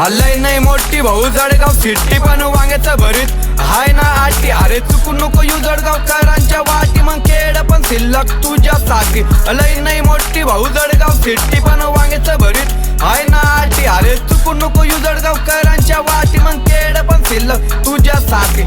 हल्लय नाही मोठी भाऊ जळगाव सिटी पण वांग्याचं भरीत हाय ना आटी अरे चुकू नको यू जळगावकरांच्या वाटी मग खेड पण शिल्लक तुझ्यासाठी हल्लय नाही मोठी भाऊ जळगाव सिटी पण वांग्याचं भरीत हाय ना आटी अरे चुकू नको यू जळगावकरांच्या वाटी मग खेड पण शिल्लक तुझ्यासाठी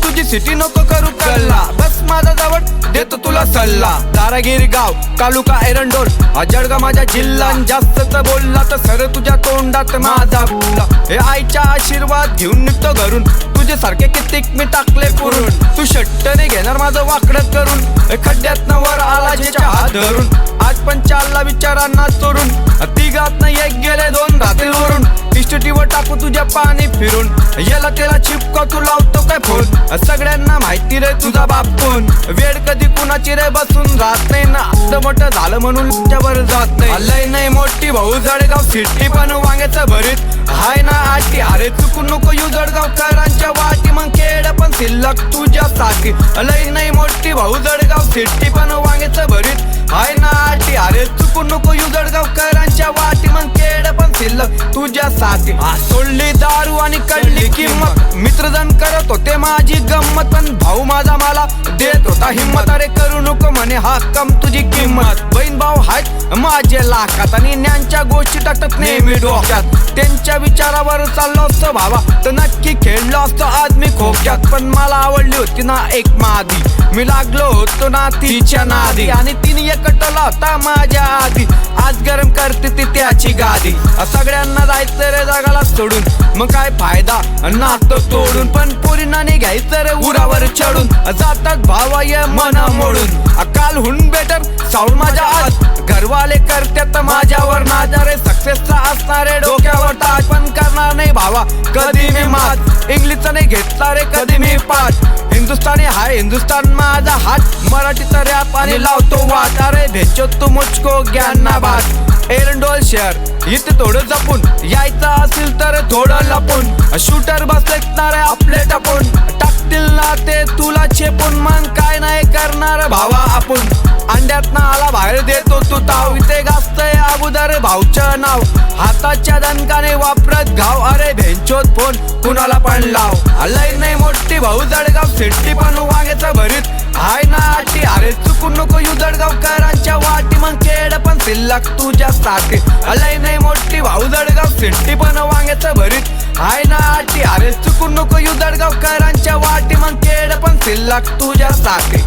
तुझी सिटी नको करू कल्ला बस माझा जवळ देतो तुला सल्ला दारागिरी गाव तालुका एरंडोल हा जळगाव माझा जिल्हा जास्त बोलला तर सर तुझ्या तोंडात माझा बोलला हे आईचा आशीर्वाद घेऊन निघतो घरून तुझे सारखे कितीक मी टाकले पुरून तू शट्टने घेणार माझं वाकडं करून खड्ड्यात वर आला ज्याच्या हात धरून आज पण चालला विचारांना चोरून तिघात नाही एक गेले दोन रात्रीवरून इस्टेटीवर टाकू तुझ्या पाणी फिरून याला त्याला चिपका तू लावतो काय फोन सगळ्यांना माहिती रे तुझा बाप कोण वेळ कधी कुणाची रे बसून राहत नाही ना आता मोठं झालं म्हणून तुझ्यावर जात नाही हल्लय नाही मोठी भाऊ जळगाव सिटी पण वांग्याचं भरीत हाय ना आटी अरे चुकू नको यू जळगावकरांच्या वाटी मग खेड पण शिल्लक तुझ्यासाठी हल्लय नाही मोठी भाऊ जळगाव सिटी पण वांग्याचं भरीत हाय ना आटी अरे चुकू नको यू जळगावकरांच्या वाटी मग खेड पण शिल्लक तुझ्यासाठी सोडली दारू आणि कळली किंमत मित्रजण करत होते माझी गंमत पण भाऊ माझा मला देत होता हिम्मत अरे करू नको म्हणे हा कम तुझी किंमत बहीण भाऊ आहेत माझे लाखात आणि ज्ञानच्या गोष्टी टाकत नेहमी डोक्यात त्यांच्या विचारावर चाललो असतो भावा तर नक्की खेळलो असतो आज मी खोक्यात पण मला आवडली होती ना एक मादी मी लागलो होतो ना तिच्या नादी आणि तिने एकटला होता माझ्या आधी आज गरम करते ती त्याची गादी सगळ्यांना जायचं रे जगाला सोडून मग काय फायदा नातं तोडून पण पोरींना नाही घ्यायचं रे उरावर चढून जातात भावा ये मन मोडून कालहून बेटर साऊंड माझ्या आज घरवाले करतात माझ्यावर नाजा रे सक्सेसचा असणारे डोक्यावर ताज पण करणार नाही भावा कधी मी मात इंग्लिशचा नाही घेतला रे कधी मी पाठ हिंदुस्तानी हाय हिंदुस्तान माझा हात मराठीचा रॅप आणि लावतो वाट अरे भेचो तू मुझको ज्ञान ना बात एरंडोल शहर इथे थोडं जपून यायचं असेल तर थोडं लपून शूटर बसणार आपले टपून टाकतील ना ते तुला चेपून मन काय नाही करणार भावा आपण अंड्यात ना आला बाहेर देतो तू ताव इथे गाजतय अगोदर भाऊचं नाव हाताच्या दणकाने वापरत घाव अरे भेंचोत फोन कुणाला पण लाव हल्लय नाही मोठी भाऊ जळगाव सिटी पण वांग्याचं भरीत हाय ना आटी अरे चुकू नको यू जळगावकरांच्या वाटी मग खेड पण शिल्लक तुझ्यासाठी हल्लय नाही मोठी भाऊ जळगाव सिटी पण वांग्याचं भरीत हाय ना आटी अरे चुकू नको यू जळगावकरांच्या वाटी मग खेड पण शिल्लक तुझ्यासाठी